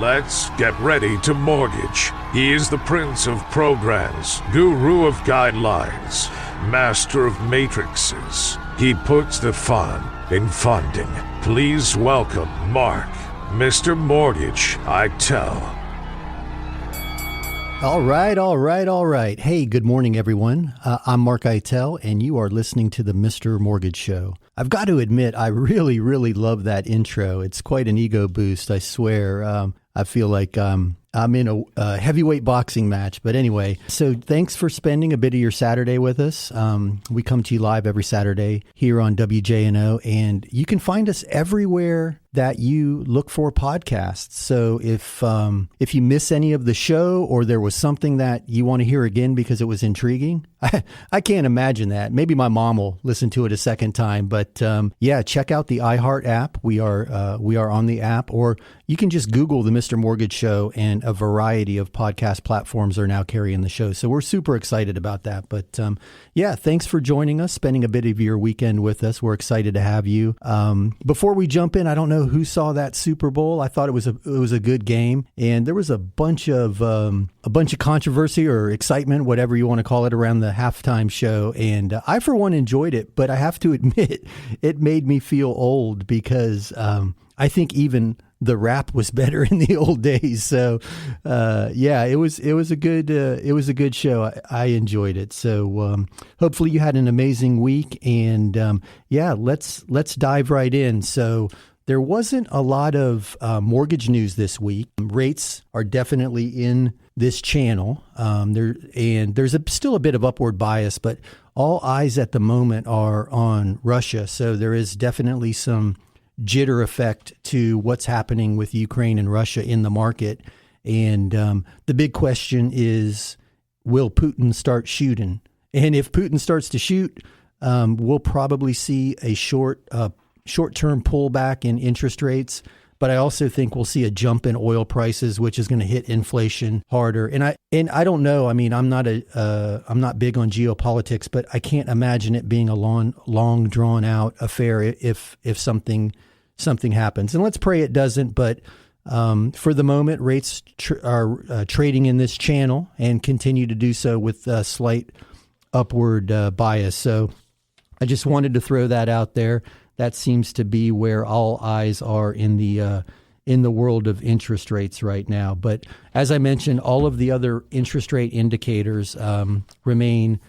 Let's get ready to mortgage. He is the prince of programs, guru of guidelines, master of matrices. He puts the fun in funding. Please welcome Mark, Mr. Mortgage Eitel. All right. Hey, good morning, everyone. I'm Mark Eitel, and you are listening to the Mr. Mortgage Show. I've got to admit, I really love that intro. It's quite an ego boost, I swear. I feel like I'm in a heavyweight boxing match. But anyway, so thanks for spending a bit of your Saturday with us. We come to you live every Saturday here on WJNO, and you can find us everywhere that you look for podcasts. So if you miss any of the show, or there was something that you want to hear again because it was intriguing, I can't imagine that. Maybe my mom will listen to it a second time. But yeah, check out the iHeart app. We are on the app, or you can just Google the Mr. Mortgage Show, and a variety of podcast platforms are now carrying the show. So we're super excited about that. But yeah, thanks for joining us, spending a bit of your weekend with us. We're excited to have you. Before we jump in, I don't know who saw that Super Bowl. I thought it was a good game, and there was a bunch of controversy or excitement, whatever you want to call it, around the halftime show. And I, for one, enjoyed it, but I have to admit, it made me feel old because I think even the rap was better in the old days. So yeah, it was a good show. I enjoyed it. So hopefully you had an amazing week. And yeah, let's dive right in. So there wasn't a lot of mortgage news this week. Rates are definitely in this channel. There's still a bit of upward bias, but all eyes at the moment are on Russia. So there is definitely some jitter effect to what's happening with Ukraine and Russia in the market. And the big question is, will Putin start shooting? And if Putin starts to shoot, we'll probably see a short-term pullback in interest rates. But I also think we'll see a jump in oil prices, which is going to hit inflation harder. And I don't know. I mean, I'm not big on geopolitics, but I can't imagine it being a long drawn out affair if something happens. And let's pray it doesn't. But for the moment, rates are trading in this channel and continue to do so with a slight upward bias. So I just wanted to throw that out there. That seems to be where all eyes are in the world of interest rates right now. But as I mentioned, all of the other interest rate indicators remain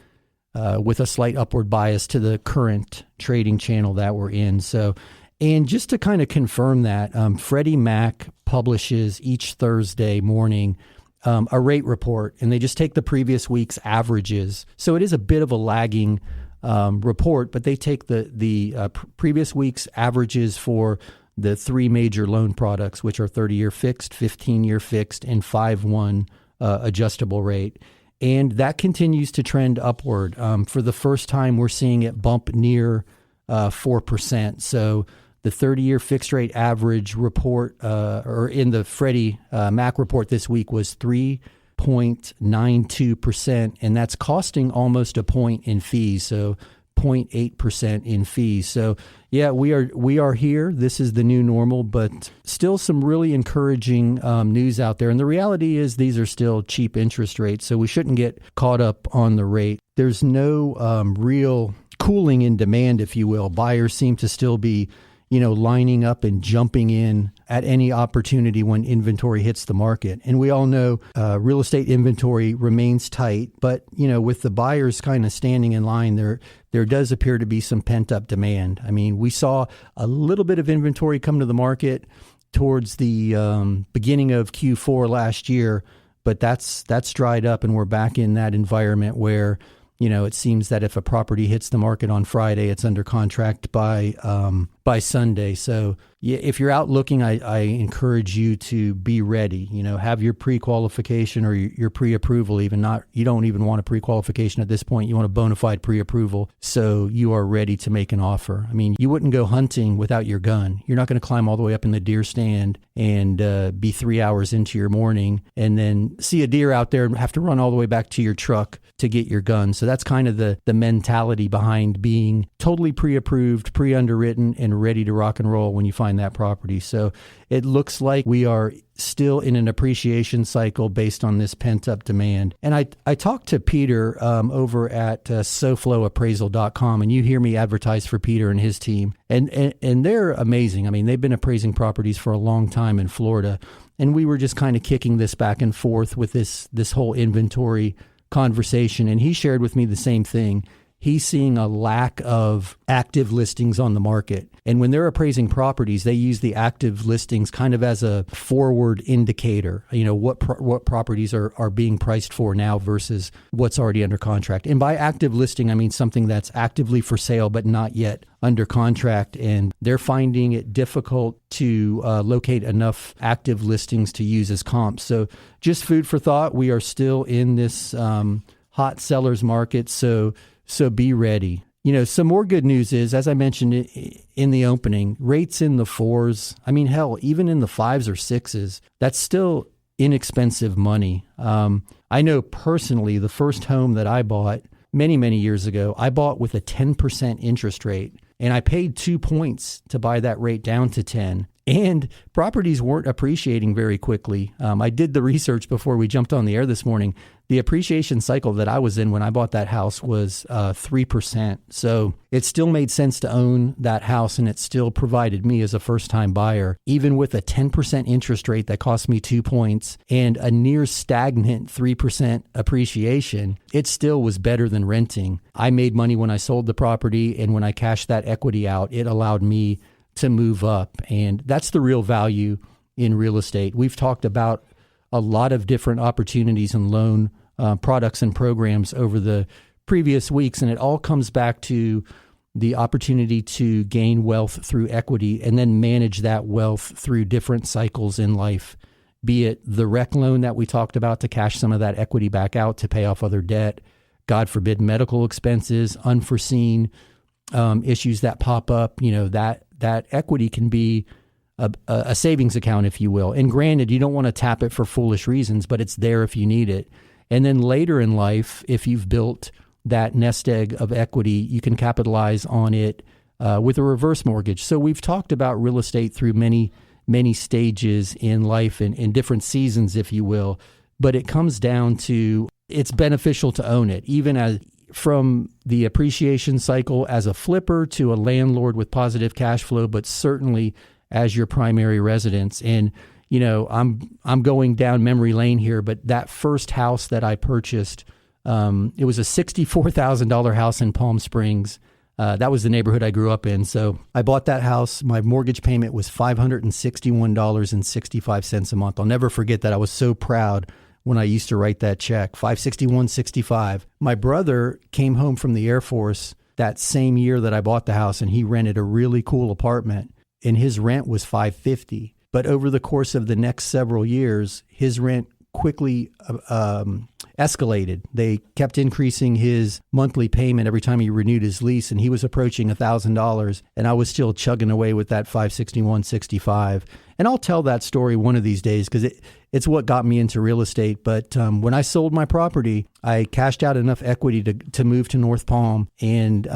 with a slight upward bias to the current trading channel that we're in. So, and just to kind of confirm that, Freddie Mac publishes each Thursday morning a rate report, and they just take the previous week's averages. So it is a bit of a lagging report, but they take the previous week's averages for the three major loan products, which are 30-year fixed, 15-year fixed, and 5/1 adjustable rate. And that continues to trend upward. For the first time, we're seeing it bump near 4%. So the 30-year fixed rate average report, or in the Freddie Mac report this week, was 3.92%, and that's costing almost a point in fees, so 0.8% in fees. So yeah, we are here. This is the new normal, but still some really encouraging news out there. And the reality is these are still cheap interest rates, so we shouldn't get caught up on the rate. There's no real cooling in demand, if you will. Buyers seem to still be lining up and jumping in at any opportunity when inventory hits the market. And we all know real estate inventory remains tight, but with the buyers kind of standing in line, there does appear to be some pent up demand. I mean, we saw a little bit of inventory come to the market towards the beginning of Q4 last year, but that's dried up, and we're back in that environment where it seems that if a property hits the market on Friday, it's under contract by Sunday. So yeah, if you're out looking, I encourage you to be ready. Have your pre-qualification or your pre-approval. You don't even want a pre-qualification at this point. You want a bona fide pre-approval, so you are ready to make an offer. I mean, you wouldn't go hunting without your gun. You're not going to climb all the way up in the deer stand and be 3 hours into your morning and then see a deer out there and have to run all the way back to your truck to get your gun. So that's kind of the mentality behind being totally pre-approved, pre-underwritten, and ready to rock and roll when you find find that property. So it looks like we are still in an appreciation cycle based on this pent-up demand. And I talked to Peter over at SoFloAppraisal.com, and you hear me advertise for Peter and his team. And they're amazing. I mean, they've been appraising properties for a long time in Florida. And we were just kind of kicking this back and forth with this whole inventory conversation. And he shared with me the same thing. He's seeing a lack of active listings on the market. And when they're appraising properties, they use the active listings kind of as a forward indicator, what properties are being priced for now versus what's already under contract. And by active listing, I mean something that's actively for sale but not yet under contract. And they're finding it difficult to locate enough active listings to use as comps. So just food for thought. We are still in this hot sellers market. So be ready. Some more good news is, as I mentioned in the opening, rates in the 4s. I mean, hell, even in the 5s or 6s, that's still inexpensive money. I know personally, the first home that I bought many, many years ago, I bought with a 10% interest rate, and I paid 2 points to buy that rate down to 10. And properties weren't appreciating very quickly. I did the research before we jumped on the air this morning. The appreciation cycle that I was in when I bought that house was 3%. So it still made sense to own that house, and it still provided me as a first-time buyer, even with a 10% interest rate that cost me 2 points and a near stagnant 3% appreciation, it still was better than renting. I made money when I sold the property, and when I cashed that equity out, it allowed me to move up. And that's the real value in real estate. We've talked about a lot of different opportunities and loan products and programs over the previous weeks, and it all comes back to the opportunity to gain wealth through equity and then manage that wealth through different cycles in life, be it the rec loan that we talked about to cash some of that equity back out to pay off other debt, God forbid medical expenses, unforeseen issues that pop up, that equity can be a savings account, if you will. And granted, you don't want to tap it for foolish reasons, but it's there if you need it. And then later in life, if you've built that nest egg of equity, you can capitalize on it with a reverse mortgage. So we've talked about real estate through many, many stages in life and in different seasons, if you will. But it comes down to it's beneficial to own it, even as from the appreciation cycle as a flipper to a landlord with positive cash flow, but certainly as your primary residence. And, I'm going down memory lane here, but that first house that I purchased, it was a $64,000 house in Palm Springs. That was the neighborhood I grew up in. So I bought that house. My mortgage payment was $561.65 a month. I'll never forget that. I was so proud when I used to write that check, $561.65. My brother came home from the Air Force that same year that I bought the house, and he rented a really cool apartment, and his rent was $550. But over the course of the next several years, his rent quickly escalated. They kept increasing his monthly payment every time he renewed his lease, and he was approaching $1,000, and I was still chugging away with that $561.65. And I'll tell that story one of these days because it's what got me into real estate. But when I sold my property, I cashed out enough equity to move to North Palm and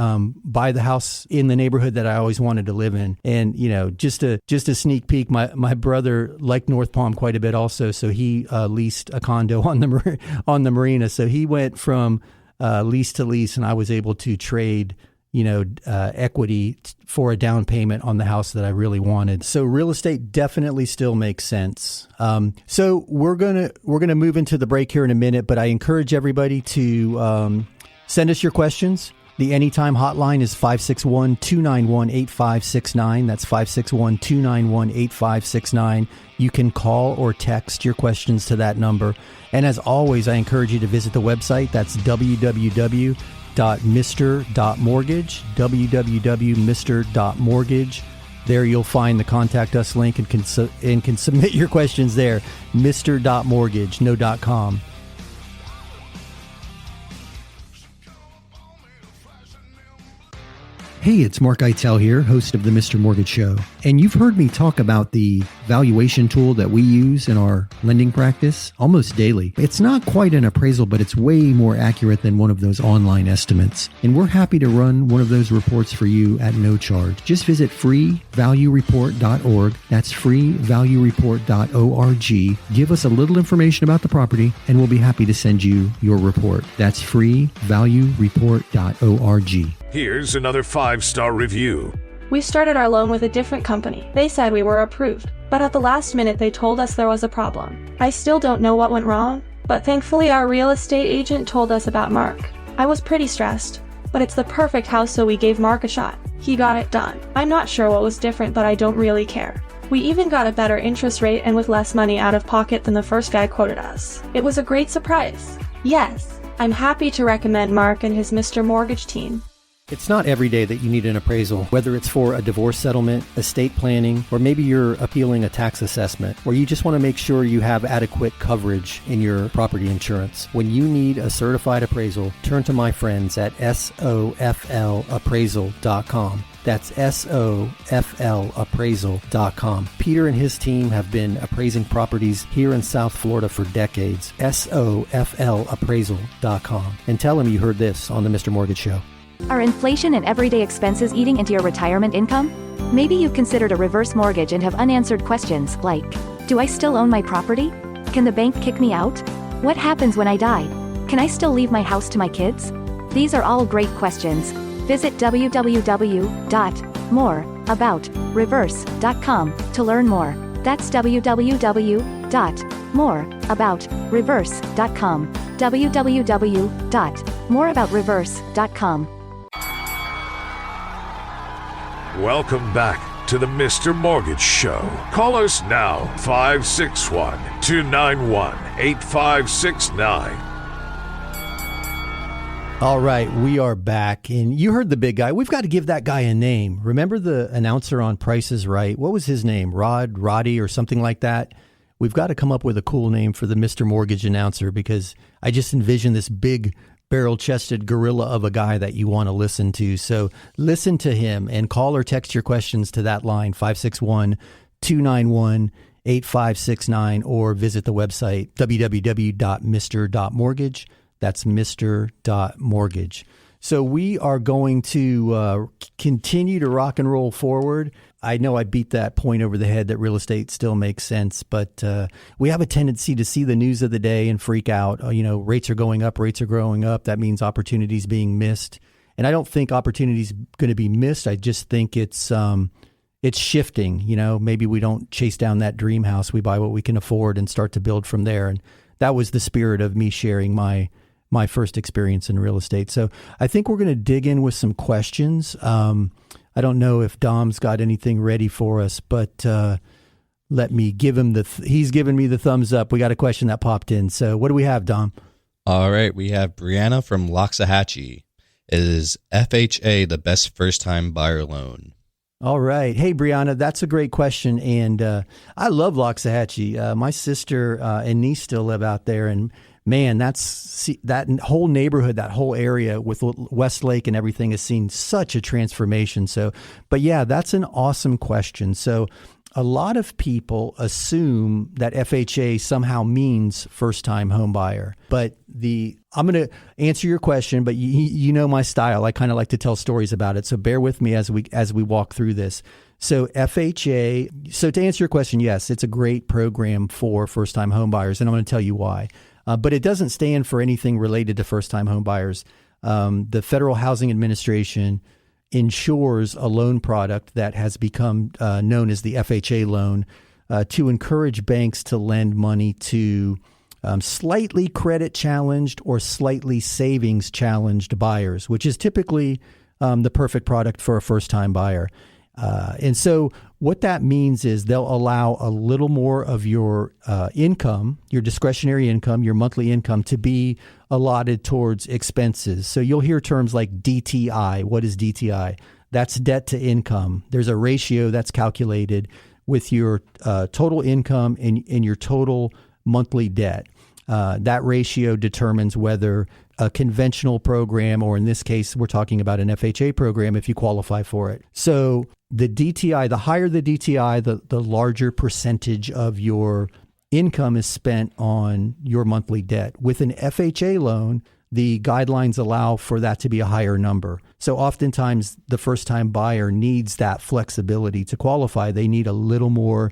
buy the house in the neighborhood that I always wanted to live in. And, just a sneak peek, my brother liked North Palm quite a bit also. So he leased a condo on the marina. So he went from lease to lease, and I was able to trade equity for a down payment on the house that I really wanted. So real estate definitely still makes sense. So we're gonna move into the break here in a minute, but I encourage everybody to send us your questions. The Anytime hotline is 561-291-8569. That's 561-291-8569. You can call or text your questions to that number. And as always, I encourage you to visit the website. That's www.mr.mortgage, www.mr.mortgage. There you'll find the contact us link and can submit your questions there. Mr.mortgage, no .com. Hey, it's Mark Eitel here, host of the Mr. Mortgage Show. And you've heard me talk about the valuation tool that we use in our lending practice almost daily. It's not quite an appraisal, but it's way more accurate than one of those online estimates. And we're happy to run one of those reports for you at no charge. Just visit freevaluereport.org. That's freevaluereport.org. Give us a little information about the property, and we'll be happy to send you your report. That's freevaluereport.org. Here's another 5-star review. We started our loan with a different company. They said we were approved, but at the last minute they told us there was a problem. I still don't know what went wrong, but thankfully our real estate agent told us about Mark. I was pretty stressed, but it's the perfect house, so we gave Mark a shot. He got it done. I'm not sure what was different, but I don't really care. We even got a better interest rate and with less money out of pocket than the first guy quoted us. It was a great surprise. Yes, I'm happy to recommend Mark and his Mr. Mortgage team. It's not every day that you need an appraisal, whether it's for a divorce settlement, estate planning, or maybe you're appealing a tax assessment, or you just want to make sure you have adequate coverage in your property insurance. When you need a certified appraisal, turn to my friends at soflappraisal.com. That's soflappraisal.com. Peter and his team have been appraising properties here in South Florida for decades. soflappraisal.com. And tell them you heard this on the Mr. Mortgage Show. Are inflation and everyday expenses eating into your retirement income? Maybe you've considered a reverse mortgage and have unanswered questions like, do I still own my property? Can the bank kick me out? What happens when I die? Can I still leave my house to my kids? These are all great questions. Visit www.moreaboutreverse.com to learn more. That's www.moreaboutreverse.com. www.moreaboutreverse.com. Welcome back to the Mr. Mortgage Show. Call us now, 561-291-8569. All right, we are back. And you heard the big guy. We've got to give that guy a name. Remember the announcer on Price is Right? What was his name? Roddy, or something like that? We've got to come up with a cool name for the Mr. Mortgage announcer, because I just envision this big barrel-chested gorilla of a guy that you want to listen to. So listen to him and call or text your questions to that line, 561-291-8569, or visit the website, www.mr.mortgage. That's mr.mortgage. So we are going to continue to rock and roll forward. I know I beat that point over the head that real estate still makes sense, but we have a tendency to see the news of the day and freak out. Rates are going up, rates are growing up. That means opportunities being missed. And I don't think opportunities going to be missed. I just think it's shifting. Maybe we don't chase down that dream house. We buy what we can afford and start to build from there. And that was the spirit of me sharing my first experience in real estate. So I think we're going to dig in with some questions. I don't know if Dom's got anything ready for us, but let me give him he's given me the thumbs up. We got a question that popped in. So what do we have, Dom? All right. We have Brianna from Loxahatchee. Is FHA the best first-time buyer loan? All right. Hey, Brianna, that's a great question. And I love Loxahatchee. My sister and niece still live out there, and man, that whole neighborhood, that whole area with Westlake and everything has seen such a transformation. So, but yeah, that's an awesome question. So a lot of people assume that FHA somehow means first-time home buyer. But I'm going to answer your question, but you know my style. I kind of like to tell stories about it. So bear with me as we walk through this. So FHA, so to answer your question, yes, it's a great program for first-time home buyers, and I'm going to tell you why. But it doesn't stand for anything related to first-time home buyers. The Federal Housing Administration insures a loan product that has become known as the FHA loan to encourage banks to lend money to slightly credit-challenged or slightly savings-challenged buyers, which is typically the perfect product for a first-time buyer. And so what that means is they'll allow a little more of your income, your discretionary income, your monthly income, to be allotted towards expenses. So you'll hear terms like DTI. What is DTI? That's debt to income. There's a ratio that's calculated with your total income and your total monthly debt. That ratio determines whether a conventional program, or in this case, we're talking about an FHA program if you qualify for it. So the DTI, the higher the DTI, the larger percentage of your income is spent on your monthly debt. With an FHA loan, the guidelines allow for that to be a higher number. So oftentimes the first-time buyer needs that flexibility to qualify. They need a little more